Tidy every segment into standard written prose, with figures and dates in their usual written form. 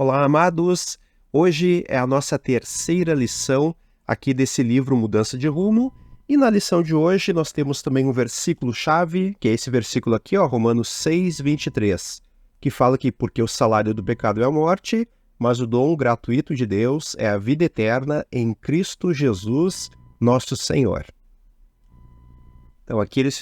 Olá, amados! Hoje é a nossa terceira lição aqui desse livro Mudança de Rumo, e na lição de hoje nós temos também um versículo-chave, que é esse versículo aqui, Romanos 6:23, que fala que porque o salário do pecado é a morte, mas o dom gratuito de Deus é a vida eterna em Cristo Jesus, nosso Senhor. Então aqui eles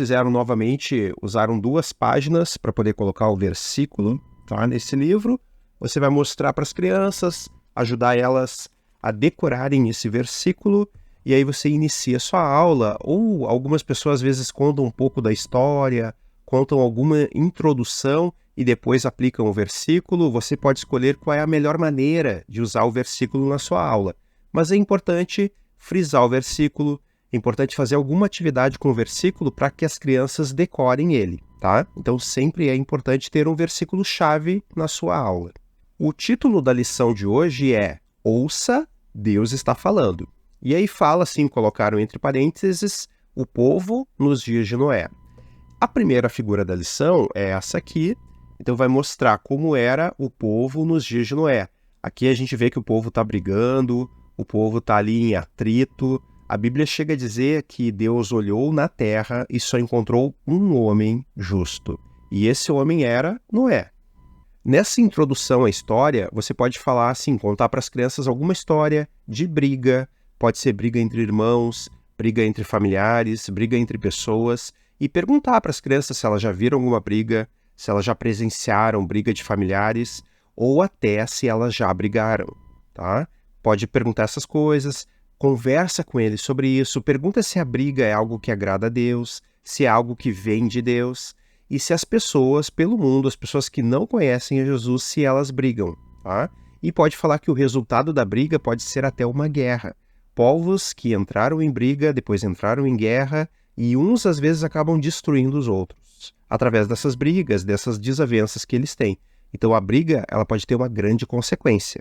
usaram 2 páginas para poder colocar o versículo, tá, nesse livro. Você vai mostrar para as crianças, ajudar elas a decorarem esse versículo, e aí você inicia a sua aula, ou algumas pessoas às vezes contam um pouco da história, contam alguma introdução e depois aplicam o versículo. Você pode escolher qual é a melhor maneira de usar o versículo na sua aula, mas é importante frisar o versículo, é importante fazer alguma atividade com o versículo para que as crianças decorem ele, tá? Então sempre é importante ter um versículo-chave na sua aula. O título da lição de hoje é Ouça, Deus está falando. E aí fala, assim, colocaram entre parênteses, o povo nos dias de Noé. A primeira figura da lição é essa aqui, então vai mostrar como era o povo nos dias de Noé. Aqui a gente vê que o povo está brigando, o povo está ali em atrito. A Bíblia chega a dizer que Deus olhou na terra e só encontrou um homem justo. E esse homem era Noé. Nessa introdução à história, você pode falar assim, contar para as crianças alguma história de briga, pode ser briga entre irmãos, briga entre familiares, briga entre pessoas, e perguntar para as crianças se elas já viram alguma briga, se elas já presenciaram briga de familiares, ou até se elas já brigaram, tá? Pode perguntar essas coisas, conversa com eles sobre isso, pergunta se a briga é algo que agrada a Deus, se é algo que vem de Deus, e se as pessoas pelo mundo, as pessoas que não conhecem a Jesus, se elas brigam, tá? E pode falar que o resultado da briga pode ser até uma guerra. Povos que entraram em briga, depois entraram em guerra, e uns às vezes acabam destruindo os outros, através dessas brigas, dessas desavenças que eles têm. Então a briga, ela pode ter uma grande consequência.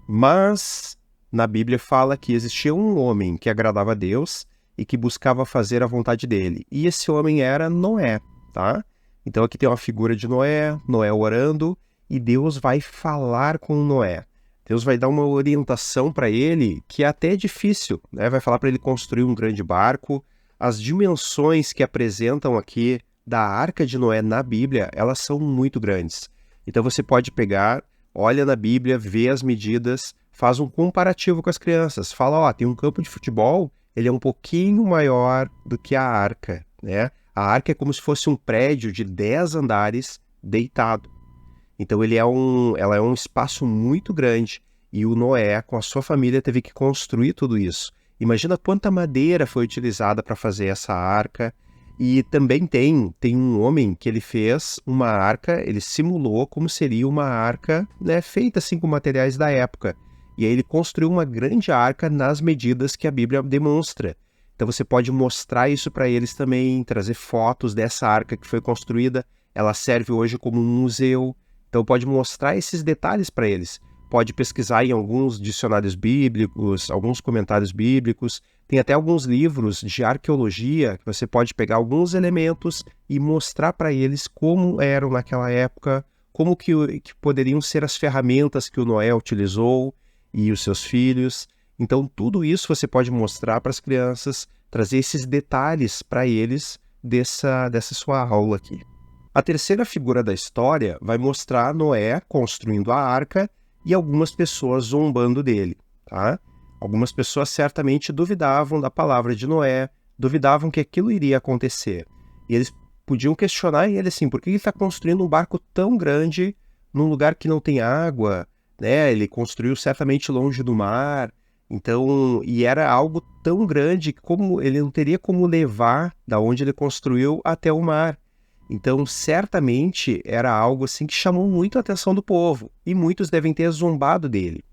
Mas na Bíblia fala que existia um homem que agradava a Deus e que buscava fazer a vontade dele. E esse homem era Noé, tá? Então aqui tem uma figura de Noé, Noé orando, e Deus vai falar com Noé. Deus vai dar uma orientação para ele que é até difícil, né? Vai falar para ele construir um grande barco. As dimensões que apresentam aqui da Arca de Noé na Bíblia, elas são muito grandes. Então você pode pegar, olha na Bíblia, vê as medidas, faz um comparativo com as crianças. Fala, tem um campo de futebol, ele é um pouquinho maior do que a arca, né? A arca é como se fosse um prédio de 10 andares deitado. Então ela é um espaço muito grande, e o Noé, com a sua família, teve que construir tudo isso. Imagina quanta madeira foi utilizada para fazer essa arca. E também tem um homem que ele fez uma arca, ele simulou como seria uma arca, né, feita assim com materiais da época. E aí ele construiu uma grande arca nas medidas que a Bíblia demonstra. Então você pode mostrar isso para eles também, trazer fotos dessa arca que foi construída. Ela serve hoje como um museu. Então pode mostrar esses detalhes para eles. Pode pesquisar em alguns dicionários bíblicos, alguns comentários bíblicos. Tem até alguns livros de arqueologia que você pode pegar alguns elementos e mostrar para eles como eram naquela época, como que poderiam ser as ferramentas que o Noé utilizou e os seus filhos. Então tudo isso você pode mostrar para as crianças, trazer esses detalhes para eles dessa sua aula aqui. A terceira figura da história vai mostrar Noé construindo a arca e algumas pessoas zombando dele, tá? Algumas pessoas certamente duvidavam da palavra de Noé, duvidavam que aquilo iria acontecer. E eles podiam questionar ele assim, por que ele está construindo um barco tão grande num lugar que não tem água, né? Ele construiu certamente longe do mar, então, e era algo tão grande que como ele não teria como levar da onde ele construiu até o mar. Então, certamente era algo assim que chamou muito a atenção do povo, e muitos devem ter zombado dele.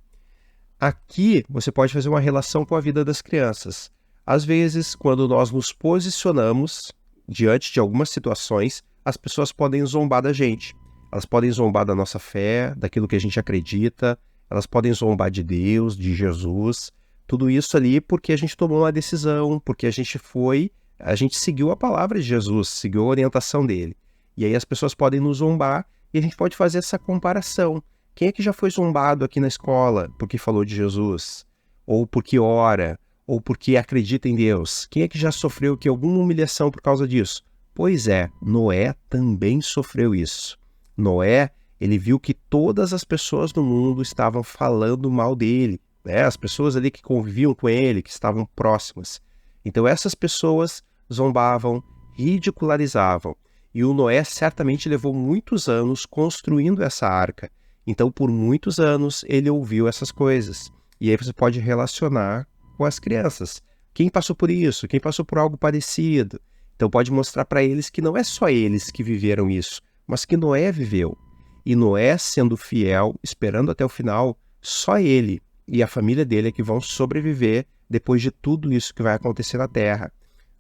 Aqui, você pode fazer uma relação com a vida das crianças. Às vezes, quando nós nos posicionamos diante de algumas situações, as pessoas podem zombar da gente. Elas podem zombar da nossa fé, daquilo que a gente acredita, elas podem zombar de Deus, de Jesus. Tudo isso ali porque a gente tomou uma decisão, porque a gente seguiu a palavra de Jesus, seguiu a orientação dele. E aí as pessoas podem nos zombar e a gente pode fazer essa comparação. Quem é que já foi zombado aqui na escola porque falou de Jesus? Ou porque ora? Ou porque acredita em Deus? Quem é que já sofreu aqui alguma humilhação por causa disso? Pois é, Noé também sofreu isso. Noé, ele viu que todas as pessoas do mundo estavam falando mal dele, né? As pessoas ali que conviviam com ele, que estavam próximas. Então essas pessoas zombavam, ridicularizavam. E o Noé certamente levou muitos anos construindo essa arca. Então, por muitos anos, ele ouviu essas coisas. E aí você pode relacionar com as crianças. Quem passou por isso? Quem passou por algo parecido? Então pode mostrar para eles que não é só eles que viveram isso, mas que Noé viveu. E Noé, sendo fiel, esperando até o final, só ele e a família dele é que vão sobreviver depois de tudo isso que vai acontecer na Terra.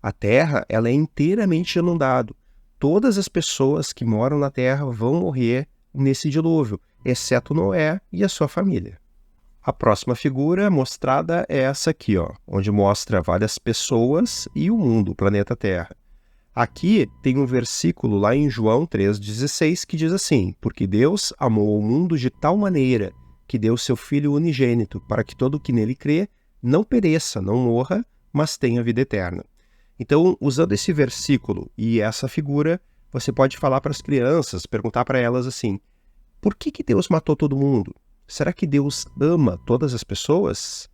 A Terra, ela é inteiramente inundada. Todas as pessoas que moram na Terra vão morrer nesse dilúvio, exceto Noé e a sua família. A próxima figura mostrada é essa aqui, ó, onde mostra várias pessoas e o mundo, o planeta Terra. Aqui tem um versículo lá em João 3,16 que diz assim: porque Deus amou o mundo de tal maneira que deu seu Filho unigênito para que todo o que nele crê não pereça, não morra, mas tenha vida eterna. Então, usando esse versículo e essa figura, você pode falar para as crianças, perguntar para elas assim: por que Deus matou todo mundo? Será que Deus ama todas as pessoas?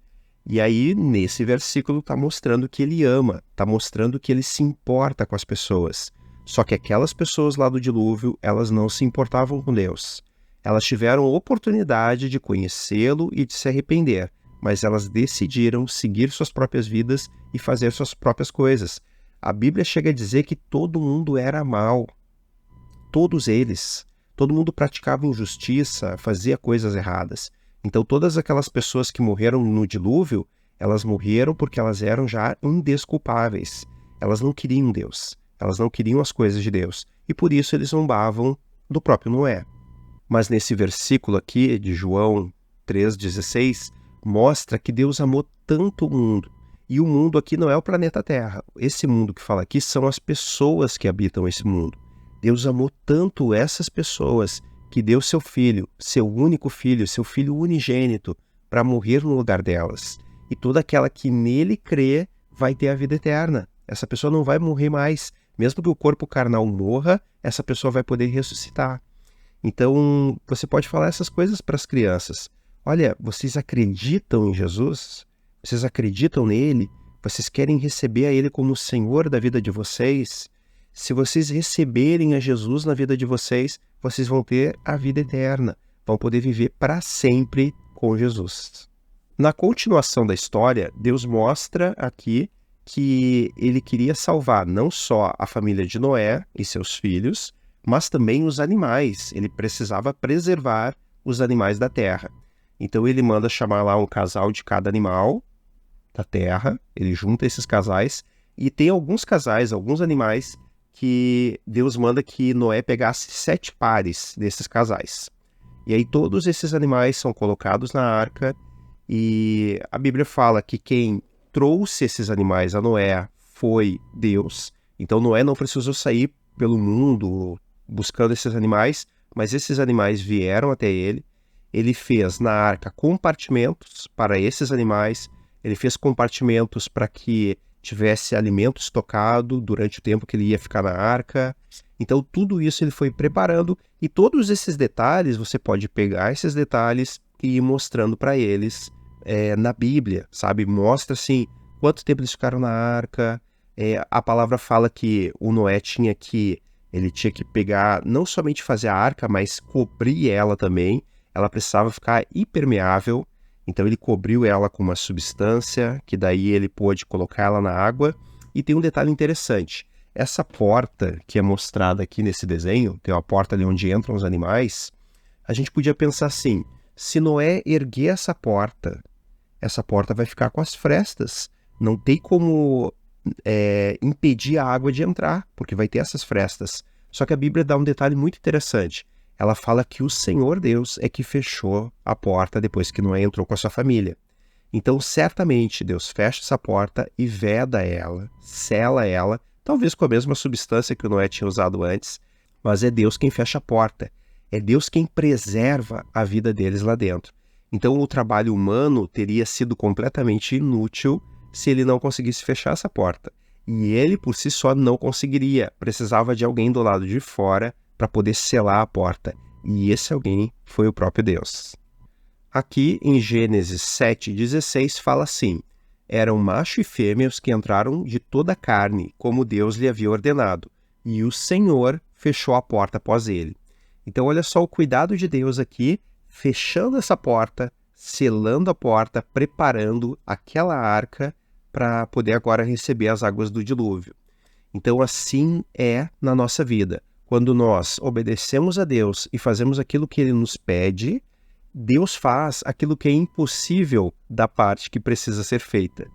E aí, nesse versículo, está mostrando que ele ama, está mostrando que ele se importa com as pessoas. Só que aquelas pessoas lá do dilúvio, elas não se importavam com Deus. Elas tiveram oportunidade de conhecê-lo e de se arrepender, mas elas decidiram seguir suas próprias vidas e fazer suas próprias coisas. A Bíblia chega a dizer que todo mundo era mau. Todos eles. Todo mundo praticava injustiça, fazia coisas erradas. Então todas aquelas pessoas que morreram no dilúvio, elas morreram porque elas eram já indesculpáveis. Elas não queriam Deus. Elas não queriam as coisas de Deus. E por isso eles zombavam do próprio Noé. Mas nesse versículo aqui de João 3,16, mostra que Deus amou tanto o mundo. E o mundo aqui não é o planeta Terra. Esse mundo que fala aqui são as pessoas que habitam esse mundo. Deus amou tanto essas pessoas que deu seu filho, seu único filho, seu filho unigênito, para morrer no lugar delas. E toda aquela que nele crê vai ter a vida eterna. Essa pessoa não vai morrer mais. Mesmo que o corpo carnal morra, essa pessoa vai poder ressuscitar. Então, você pode falar essas coisas para as crianças. Olha, vocês acreditam em Jesus? Vocês acreditam nele? Vocês querem receber a ele como o Senhor da vida de vocês? Se vocês receberem a Jesus na vida de vocês, vocês vão ter a vida eterna. Vão poder viver para sempre com Jesus. Na continuação da história, Deus mostra aqui que ele queria salvar não só a família de Noé e seus filhos, mas também os animais. Ele precisava preservar os animais da terra. Então ele manda chamar lá um casal de cada animal da terra, ele junta esses casais, e tem alguns casais, alguns animais, que Deus manda que Noé pegasse 7 pares desses casais. E aí todos esses animais são colocados na arca, e a Bíblia fala que quem trouxe esses animais a Noé foi Deus. Então Noé não precisou sair pelo mundo buscando esses animais, mas esses animais vieram até ele. Ele fez na arca compartimentos para esses animais, ele fez compartimentos para que tivesse alimento estocado durante o tempo que ele ia ficar na arca. Então tudo isso ele foi preparando, e todos esses detalhes, você pode pegar esses detalhes e ir mostrando para eles na Bíblia, sabe? Mostra assim, quanto tempo eles ficaram na arca. A palavra fala que o Noé ele tinha que pegar, não somente fazer a arca, mas cobrir ela também. Ela precisava ficar impermeável, então ele cobriu ela com uma substância, que daí ele pôde colocar ela na água. E tem um detalhe interessante, essa porta que é mostrada aqui nesse desenho, tem uma porta ali onde entram os animais, a gente podia pensar assim, se Noé erguer essa porta vai ficar com as frestas, não tem como impedir a água de entrar, porque vai ter essas frestas. Só que a Bíblia dá um detalhe muito interessante. Ela fala que o Senhor Deus é que fechou a porta depois que Noé entrou com a sua família. Então, certamente, Deus fecha essa porta e veda ela, sela ela, talvez com a mesma substância que o Noé tinha usado antes, mas é Deus quem fecha a porta. É Deus quem preserva a vida deles lá dentro. Então o trabalho humano teria sido completamente inútil se ele não conseguisse fechar essa porta. E ele por si só não conseguiria, precisava de alguém do lado de fora para poder selar a porta. E esse alguém foi o próprio Deus. Aqui em Gênesis 7,16 fala assim: eram macho e fêmea os que entraram de toda a carne, como Deus lhe havia ordenado, e o Senhor fechou a porta após ele. Então olha só o cuidado de Deus aqui, fechando essa porta, selando a porta, preparando aquela arca para poder agora receber as águas do dilúvio. Então assim é na nossa vida. Quando nós obedecemos a Deus e fazemos aquilo que Ele nos pede, Deus faz aquilo que é impossível da parte que precisa ser feita.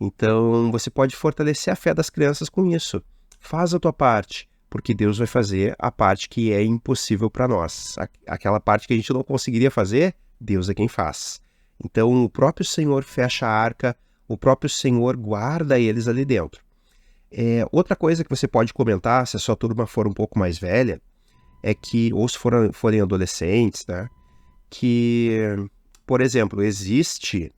Então, você pode fortalecer a fé das crianças com isso. Faz a tua parte, porque Deus vai fazer a parte que é impossível para nós. Aquela parte que a gente não conseguiria fazer, Deus é quem faz. Então, o próprio Senhor fecha a arca, o próprio Senhor guarda eles ali dentro. Outra coisa que você pode comentar, se a sua turma for um pouco mais velha, é que, ou se forem adolescentes, né? Que, por exemplo, existe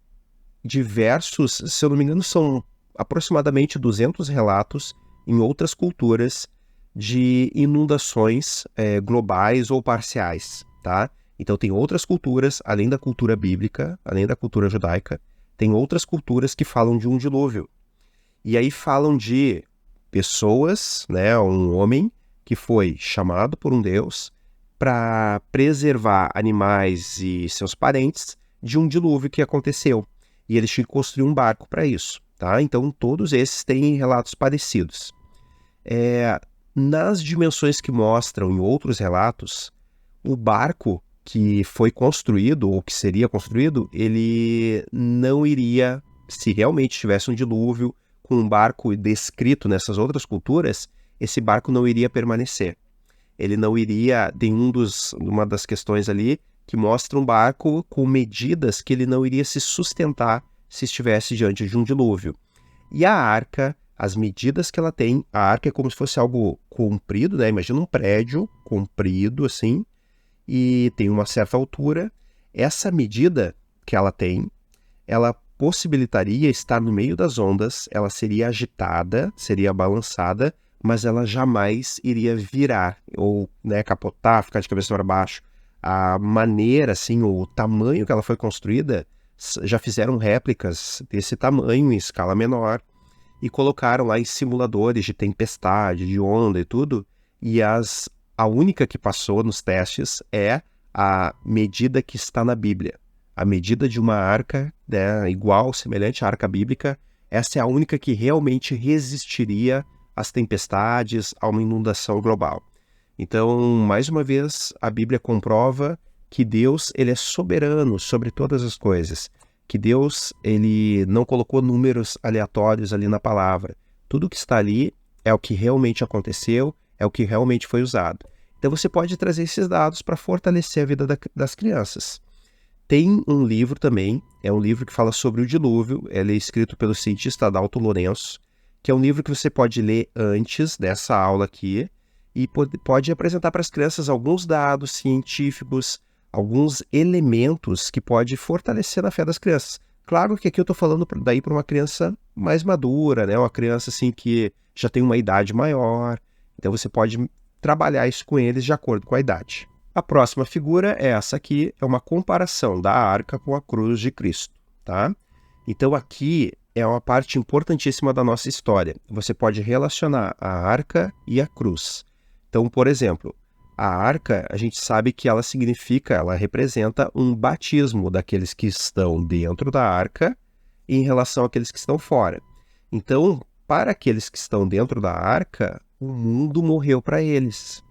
diversos, se eu não me engano, são aproximadamente 200 relatos em outras culturas de inundações globais ou parciais, tá? Então tem outras culturas, além da cultura bíblica, além da cultura judaica, tem outras culturas que falam de um dilúvio. E aí falam de pessoas, né, um homem que foi chamado por um Deus para preservar animais e seus parentes de um dilúvio que aconteceu. E eles tinham que construir um barco para isso, tá? Então, todos esses têm relatos parecidos. Nas dimensões que mostram em outros relatos, o barco que foi construído, ou que seria construído, ele não iria, se realmente tivesse um dilúvio, com um barco descrito nessas outras culturas, esse barco não iria permanecer. Ele não iria, tem uma das questões ali que mostra um barco com medidas que ele não iria se sustentar se estivesse diante de um dilúvio. E a arca, as medidas que ela tem, a arca é como se fosse algo comprido, né? Imagina um prédio comprido assim, e tem uma certa altura. Essa medida que ela tem, ela possibilitaria estar no meio das ondas, ela seria agitada, seria balançada, mas ela jamais iria virar ou, né, capotar, ficar de cabeça para baixo. A maneira, assim, o tamanho que ela foi construída, já fizeram réplicas desse tamanho em escala menor e colocaram lá em simuladores de tempestade, de onda e tudo, e a única que passou nos testes é a medida que está na Bíblia. A medida de uma arca, né, igual, semelhante à arca bíblica, essa é a única que realmente resistiria às tempestades, a uma inundação global. Então, mais uma vez, a Bíblia comprova que Deus ele é soberano sobre todas as coisas, que Deus ele não colocou números aleatórios ali na palavra. Tudo que está ali é o que realmente aconteceu, é o que realmente foi usado. Então você pode trazer esses dados para fortalecer a vida das crianças. Tem um livro também, é um livro que fala sobre o dilúvio, ele é escrito pelo cientista Adalto Lourenço, que é um livro que você pode ler antes dessa aula aqui e pode apresentar para as crianças alguns dados científicos, alguns elementos que pode fortalecer a fé das crianças. Claro que aqui eu estou falando daí para uma criança mais madura, né? Uma criança assim que já tem uma idade maior, então você pode trabalhar isso com eles de acordo com a idade. A próxima figura é essa aqui, é uma comparação da arca com a cruz de Cristo, tá? Então aqui é uma parte importantíssima da nossa história. Você pode relacionar a arca e a cruz. Então, por exemplo, a arca, a gente sabe que ela representa um batismo daqueles que estão dentro da arca em relação àqueles que estão fora. Então, para aqueles que estão dentro da arca, o mundo morreu para eles,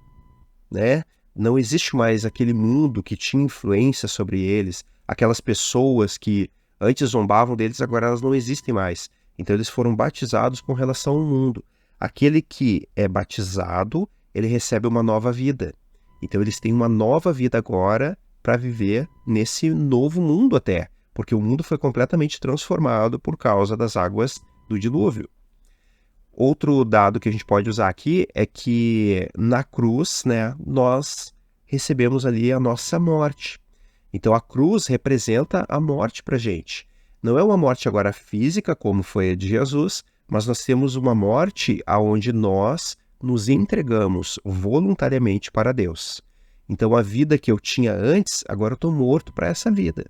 né? Não existe mais aquele mundo que tinha influência sobre eles, aquelas pessoas que antes zombavam deles, agora elas não existem mais. Então eles foram batizados com relação ao mundo. Aquele que é batizado, ele recebe uma nova vida. Então eles têm uma nova vida agora para viver nesse novo mundo até, porque o mundo foi completamente transformado por causa das águas do dilúvio. Outro dado que a gente pode usar aqui é que na cruz, né, nós recebemos ali a nossa morte. Então a cruz representa a morte para a gente. Não é uma morte agora física, como foi a de Jesus, mas nós temos uma morte onde nós nos entregamos voluntariamente para Deus. Então a vida que eu tinha antes, agora eu estou morto para essa vida.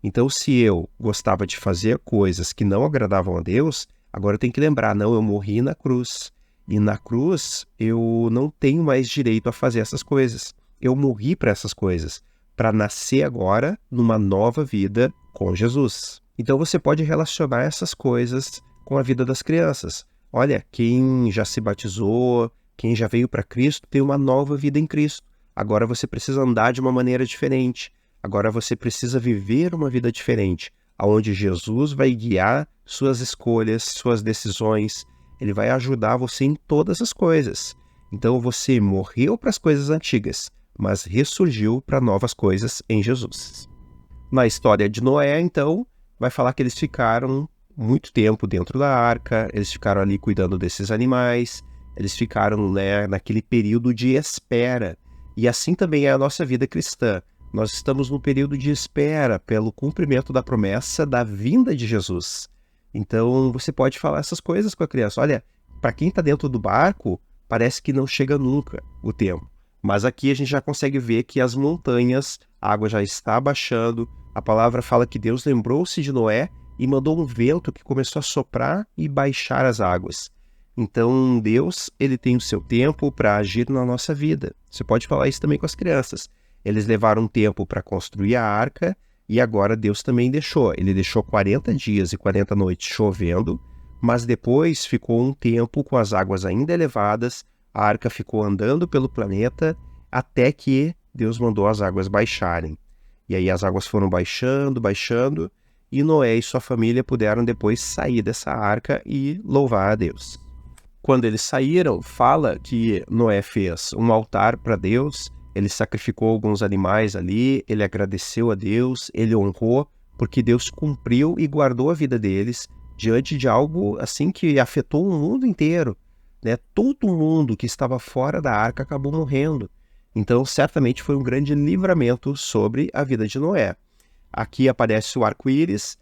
Então se eu gostava de fazer coisas que não agradavam a Deus, agora eu tenho que lembrar, não, eu morri na cruz. E na cruz eu não tenho mais direito a fazer essas coisas. Eu morri para essas coisas, para nascer agora numa nova vida com Jesus. Então você pode relacionar essas coisas com a vida das crianças. Olha, quem já se batizou, quem já veio para Cristo, tem uma nova vida em Cristo. Agora você precisa andar de uma maneira diferente. Agora você precisa viver uma vida diferente, onde Jesus vai guiar suas escolhas, suas decisões. Ele vai ajudar você em todas as coisas. Então você morreu para as coisas antigas, mas ressurgiu para novas coisas em Jesus. Na história de Noé, então, vai falar que eles ficaram muito tempo dentro da arca, eles ficaram ali cuidando desses animais, eles ficaram, né, naquele período de espera. E assim também é a nossa vida cristã. Nós estamos no período de espera pelo cumprimento da promessa da vinda de Jesus. Então você pode falar essas coisas com a criança. Olha, para quem está dentro do barco, parece que não chega nunca o tempo. Mas aqui a gente já consegue ver que as montanhas, a água já está baixando. A palavra fala que Deus lembrou-se de Noé e mandou um vento que começou a soprar e baixar as águas. Então Deus, ele tem o seu tempo para agir na nossa vida. Você pode falar isso também com as crianças. Eles levaram um tempo para construir a arca e agora Deus também deixou. Ele deixou 40 dias e 40 noites chovendo, mas depois ficou um tempo com as águas ainda elevadas, a arca ficou andando pelo planeta até que Deus mandou as águas baixarem. E aí as águas foram baixando, baixando, e Noé e sua família puderam depois sair dessa arca e louvar a Deus. Quando eles saíram, fala que Noé fez um altar para Deus, ele sacrificou alguns animais ali, ele agradeceu a Deus, ele honrou, porque Deus cumpriu e guardou a vida deles diante de algo assim que afetou o mundo inteiro, né? Todo mundo que estava fora da arca acabou morrendo. Então, certamente foi um grande livramento sobre a vida de Noé. Aqui aparece o arco-íris.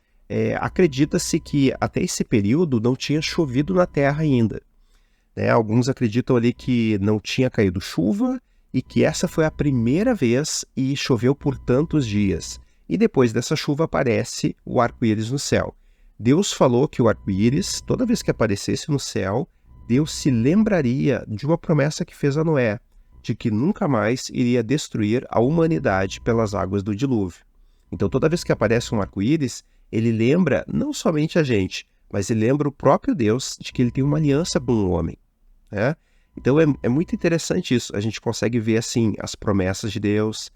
Acredita-se que até esse período não tinha chovido na terra ainda. Alguns acreditam ali que não tinha caído chuva e que essa foi a primeira vez e choveu por tantos dias. E depois dessa chuva aparece o arco-íris no céu. Deus falou que o arco-íris, toda vez que aparecesse no céu, Deus se lembraria de uma promessa que fez a Noé, de que nunca mais iria destruir a humanidade pelas águas do dilúvio. Então toda vez que aparece um arco-íris, ele lembra não somente a gente, mas ele lembra o próprio Deus de que ele tem uma aliança com o homem, né? Então é muito interessante isso. A gente consegue ver assim as promessas de Deus,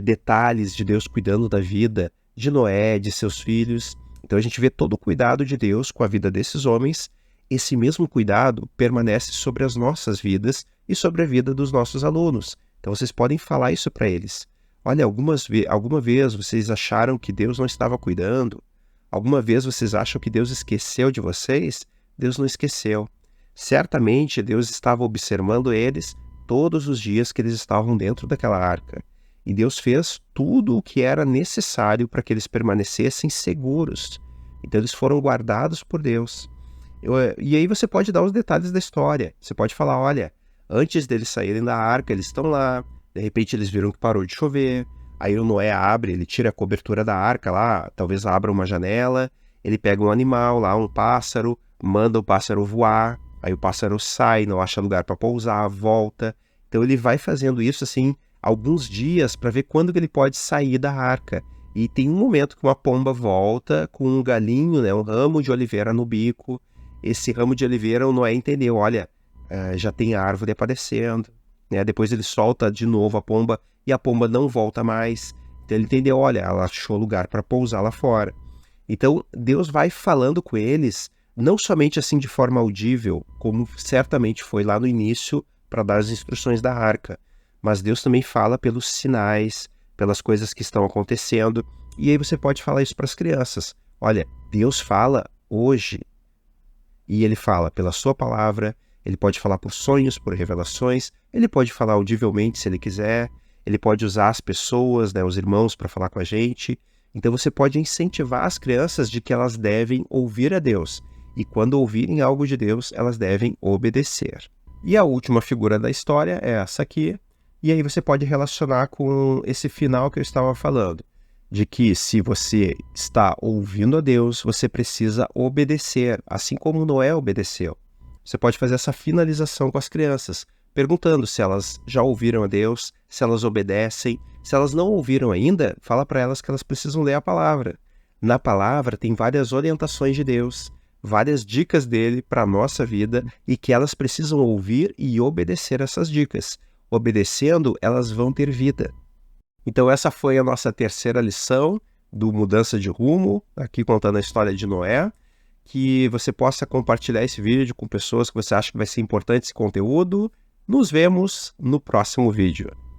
detalhes de Deus cuidando da vida de Noé, de seus filhos. Então a gente vê todo o cuidado de Deus com a vida desses homens. Esse mesmo cuidado permanece sobre as nossas vidas e sobre a vida dos nossos alunos. Então vocês podem falar isso para eles. Olha, alguma vez vocês acharam que Deus não estava cuidando? Alguma vez vocês acham que Deus esqueceu de vocês? Deus não esqueceu. Certamente Deus estava observando eles todos os dias que eles estavam dentro daquela arca. E Deus fez tudo o que era necessário para que eles permanecessem seguros. Então eles foram guardados por Deus. E aí você pode dar os detalhes da história. Você pode falar, olha, antes deles saírem da arca, eles estão lá. De repente eles viram que parou de chover. Aí o Noé abre, ele tira a cobertura da arca lá, talvez abra uma janela. Ele pega um animal lá, um pássaro, manda o pássaro voar. Aí o pássaro sai, não acha lugar para pousar, volta. Então ele vai fazendo isso assim alguns dias para ver quando que ele pode sair da arca. E tem um momento que uma pomba volta com um galinho, né, um ramo de oliveira no bico. Esse ramo de oliveira o Noé entendeu, olha, já tem árvore aparecendo. Né? Depois ele solta de novo a pomba e a pomba não volta mais. Então ele entendeu, olha, ela achou lugar para pousar lá fora. Então Deus vai falando com eles, não somente assim de forma audível, como certamente foi lá no início para dar as instruções da arca, mas Deus também fala pelos sinais, pelas coisas que estão acontecendo, e aí você pode falar isso para as crianças. Olha, Deus fala hoje, e Ele fala pela sua palavra, Ele pode falar por sonhos, por revelações, Ele pode falar audivelmente se Ele quiser, ele pode usar as pessoas, né, os irmãos para falar com a gente. Então você pode incentivar as crianças de que elas devem ouvir a Deus. E quando ouvirem algo de Deus, elas devem obedecer. E a última figura da história é essa aqui. E aí você pode relacionar com esse final que eu estava falando, de que se você está ouvindo a Deus, você precisa obedecer, assim como Noé obedeceu. Você pode fazer essa finalização com as crianças, perguntando se elas já ouviram a Deus, se elas obedecem. Se elas não ouviram ainda, fala para elas que elas precisam ler a palavra. Na palavra tem várias orientações de Deus, várias dicas dele para a nossa vida e que elas precisam ouvir e obedecer essas dicas. Obedecendo, elas vão ter vida. Então essa foi a nossa terceira lição do Mudança de Rumo, aqui contando a história de Noé. Que você possa compartilhar esse vídeo com pessoas que você acha que vai ser importante esse conteúdo. Nos vemos no próximo vídeo.